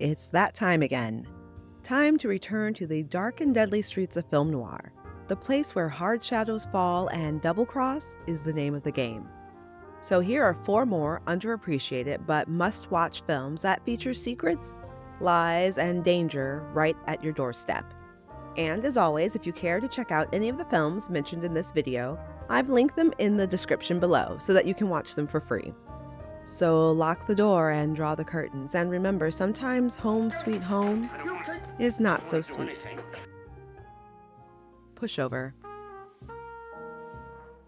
It's that time again. Time to return to the dark and deadly streets of film noir, the place where hard shadows fall and double cross is the name of the game. So here are 4 more underappreciated but must-watch films that feature secrets, lies, and danger right at your doorstep. And as always, if you care to check out any of the films mentioned in this video, I've linked them in the description below so that you can watch them for free. So lock the door and draw the curtains, and remember, sometimes home sweet home is not so sweet. Pushover.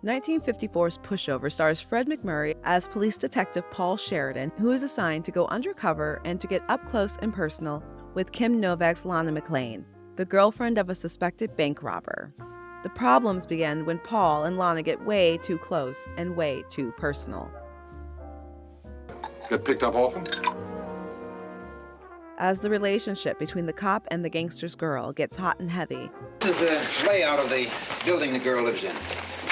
1954's Pushover stars Fred MacMurray as police detective Paul Sheridan, who is assigned to go undercover and to get up close and personal with Kim Novak's Lana McLean, the girlfriend of a suspected bank robber. The problems begin when Paul and Lana get way too close and way too personal. Get picked up often? As the relationship between the cop and the gangster's girl gets hot and heavy, This is a layout of the building the girl lives in.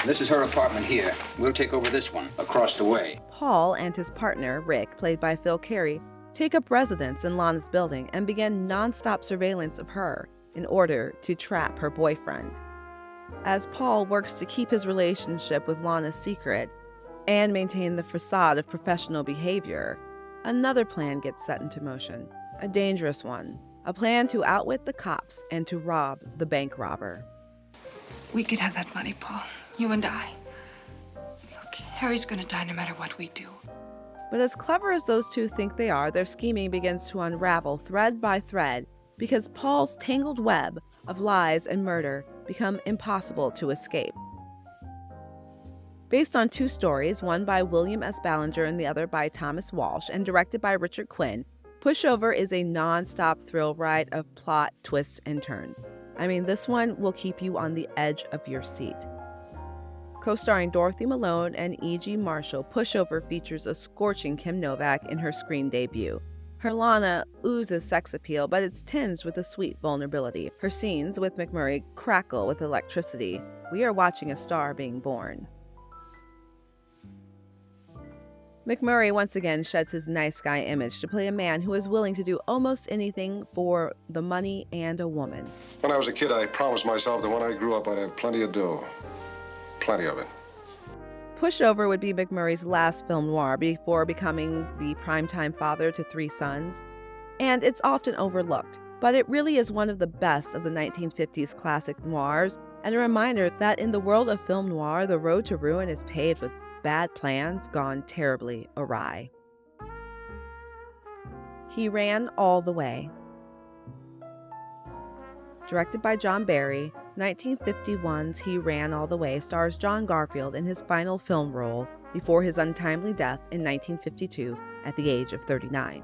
This is her apartment here. We'll take over this one across the way. Paul and his partner, Rick, played by Phil Carey, take up residence in Lana's building and begin non-stop surveillance of her in order to trap her boyfriend. As Paul works to keep his relationship with Lana secret and maintain the facade of professional behavior, another plan gets set into motion, a dangerous one, a plan to outwit the cops and to rob the bank robber. We could have that money, Paul. You and I. Look, Harry's gonna die no matter what we do. But as clever as those two think they are, their scheming begins to unravel thread by thread because Paul's tangled web of lies and murder become impossible to escape. Based on 2 stories, one by William S. Ballinger and the other by Thomas Walsh, and directed by Richard Quinn, Pushover is a non-stop thrill ride of plot, twists, and turns. I mean, this one will keep you on the edge of your seat. Co-starring Dorothy Malone and E.G. Marshall, Pushover features a scorching Kim Novak in her screen debut. Her Lana oozes sex appeal, but it's tinged with a sweet vulnerability. Her scenes with MacMurray crackle with electricity. We are watching a star being born. MacMurray once again sheds his nice guy image to play a man who is willing to do almost anything for the money and a woman. When I was a kid, I promised myself that when I grew up, I'd have plenty of dough. Plenty of it. Pushover would be MacMurray's last film noir before becoming the primetime father to 3 sons. And it's often overlooked, but it really is one of the best of the 1950s classic noirs, and a reminder that in the world of film noir, the road to ruin is paved with bad plans gone terribly awry. He Ran All the Way. Directed by John Barry, 1951's He Ran All the Way stars John Garfield in his final film role before his untimely death in 1952 at the age of 39.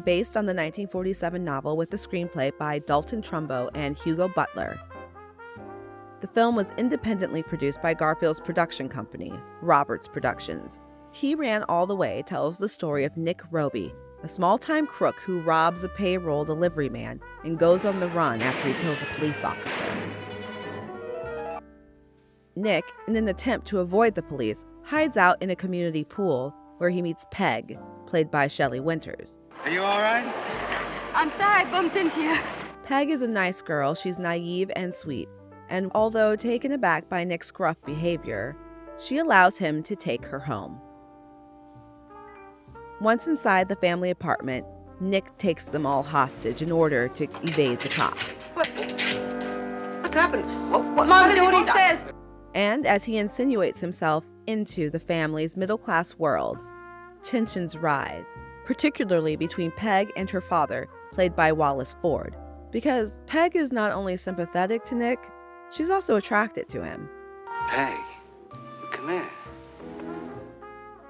Based on the 1947 novel with a screenplay by Dalton Trumbo and Hugo Butler, the film was independently produced by Garfield's production company, Roberts Productions. He Ran All the Way tells the story of Nick Roby, a small-time crook who robs a payroll delivery man and goes on the run after he kills a police officer. Nick, in an attempt to avoid the police, hides out in a community pool where he meets Peg, played by Shelley Winters. Are you all right? I'm sorry I bumped into you. Peg is a nice girl. She's naive and sweet, and although taken aback by Nick's gruff behavior, she allows him to take her home. Once inside the family apartment, Nick takes them all hostage in order to evade the cops. What happened? What Mom, do what he says. And as he insinuates himself into the family's middle-class world, tensions rise, particularly between Peg and her father, played by Wallace Ford, because Peg is not only sympathetic to Nick, she's also attracted to him. Peg, come here.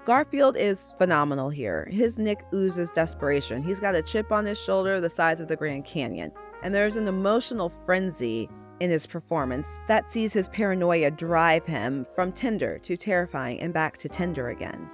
Garfield is phenomenal here. His Nick oozes desperation. He's got a chip on his shoulder the size of the Grand Canyon, and there's an emotional frenzy in his performance that sees his paranoia drive him from tender to terrifying and back to tender again.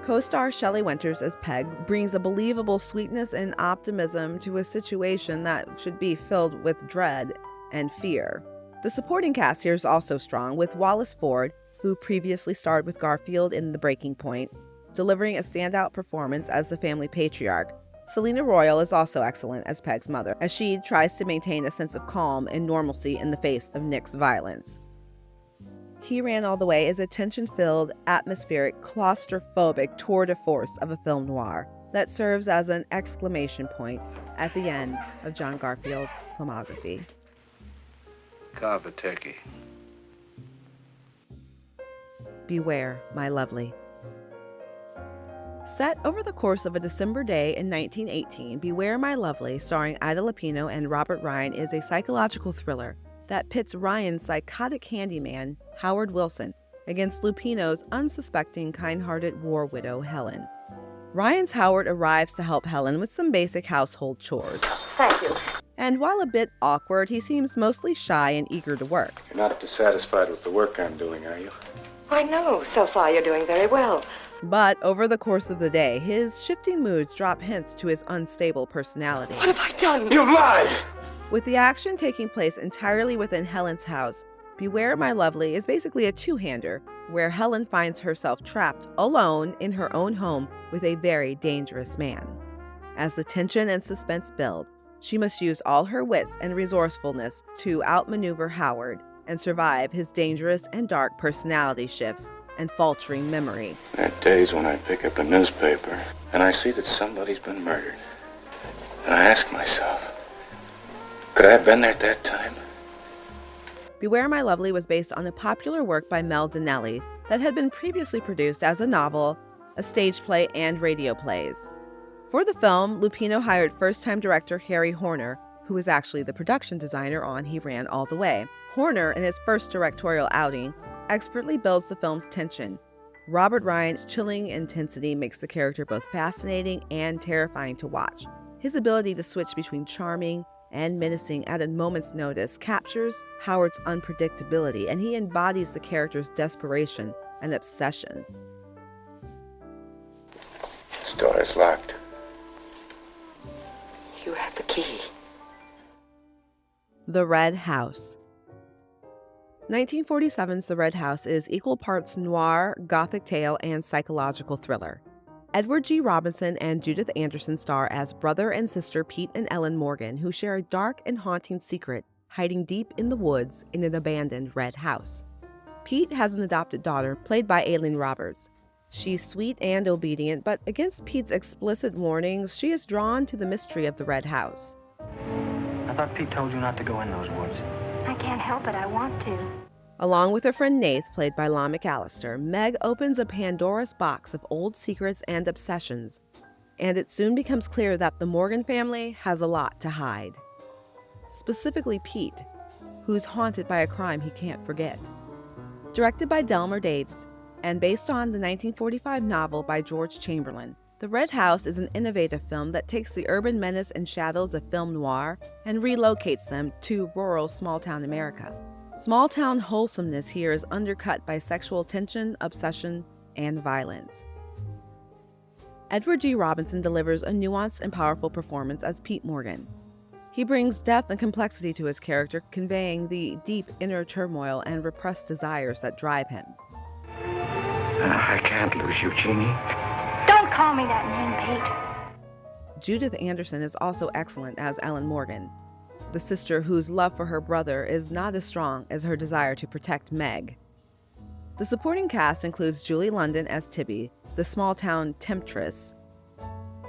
Co-star Shelley Winters as Peg brings a believable sweetness and optimism to a situation that should be filled with dread and fear. The supporting cast here is also strong, with Wallace Ford, who previously starred with Garfield in The Breaking Point, delivering a standout performance as the family patriarch, Selena Royal is also excellent as Peg's mother, as she tries to maintain a sense of calm and normalcy in the face of Nick's violence. He Ran All the Way is a tension-filled, atmospheric, claustrophobic tour de force of a film noir that serves as an exclamation point at the end of John Garfield's filmography. Kavateki. Beware, My Lovely. Set over the course of a December day in 1918, Beware, My Lovely, starring Ida Lupino and Robert Ryan, is a psychological thriller that pits Ryan's psychotic handyman, Howard Wilson, against Lupino's unsuspecting, kind-hearted war widow, Helen. Ryan's Howard arrives to help Helen with some basic household chores. Thank you. And while a bit awkward, he seems mostly shy and eager to work. You're not dissatisfied with the work I'm doing, are you? Why, no. So far, you're doing very well. But over the course of the day, his shifting moods drop hints to his unstable personality. What have I done? You lied! With the action taking place entirely within Helen's house, Beware, My Lovely is basically a two-hander, where Helen finds herself trapped alone in her own home with a very dangerous man. As the tension and suspense build, she must use all her wits and resourcefulness to outmaneuver Howard and survive his dangerous and dark personality shifts and faltering memory. There are days when I pick up a newspaper and I see that somebody's been murdered. And I ask myself, could I have been there at that time? Beware, My Lovely was based on a popular work by Mel Donnelly that had been previously produced as a novel, a stage play, and radio plays. For the film, Lupino hired first-time director Harry Horner, who was actually the production designer on He Ran All the Way. Horner, in his first directorial outing, expertly builds the film's tension. Robert Ryan's chilling intensity makes the character both fascinating and terrifying to watch. His ability to switch between charming and menacing at a moment's notice captures Howard's unpredictability, and he embodies the character's desperation and obsession. This door is locked. You have the key. The Red House. 1947's The Red House is equal parts noir, gothic tale, and psychological thriller. Edward G. Robinson and Judith Anderson star as brother and sister Pete and Ellen Morgan, who share a dark and haunting secret hiding deep in the woods in an abandoned red house. Pete has an adopted daughter, played by Aileen Roberts. She's sweet and obedient, but against Pete's explicit warnings, she is drawn to the mystery of the Red House. I thought Pete told you not to go in those woods. I can't help it. I want to. Along with her friend Nath, played by Lon McAllister, Meg opens a Pandora's box of old secrets and obsessions, and it soon becomes clear that the Morgan family has a lot to hide. Specifically Pete, who's haunted by a crime he can't forget. Directed by Delmer Daves, and based on the 1945 novel by George Chamberlain, The Red House is an innovative film that takes the urban menace and shadows of film noir and relocates them to rural small-town America. Small-town wholesomeness here is undercut by sexual tension, obsession, and violence. Edward G. Robinson delivers a nuanced and powerful performance as Pete Morgan. He brings depth and complexity to his character, conveying the deep inner turmoil and repressed desires that drive him. I can't lose you, Jeannie. Don't call me that name, Pete. Judith Anderson is also excellent as Ellen Morgan, the sister whose love for her brother is not as strong as her desire to protect Meg. The supporting cast includes Julie London as Tibby, the small-town temptress,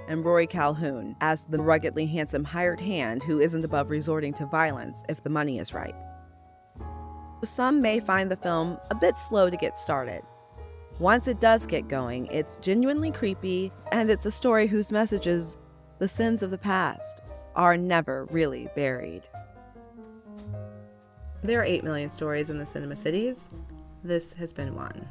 and Rory Calhoun as the ruggedly handsome hired hand who isn't above resorting to violence if the money is right. Some may find the film a bit slow to get started. Once it does get going, it's genuinely creepy, and it's a story whose messages, the sins of the past, are never really buried. There are 8 million stories in the cinema cities. This has been one.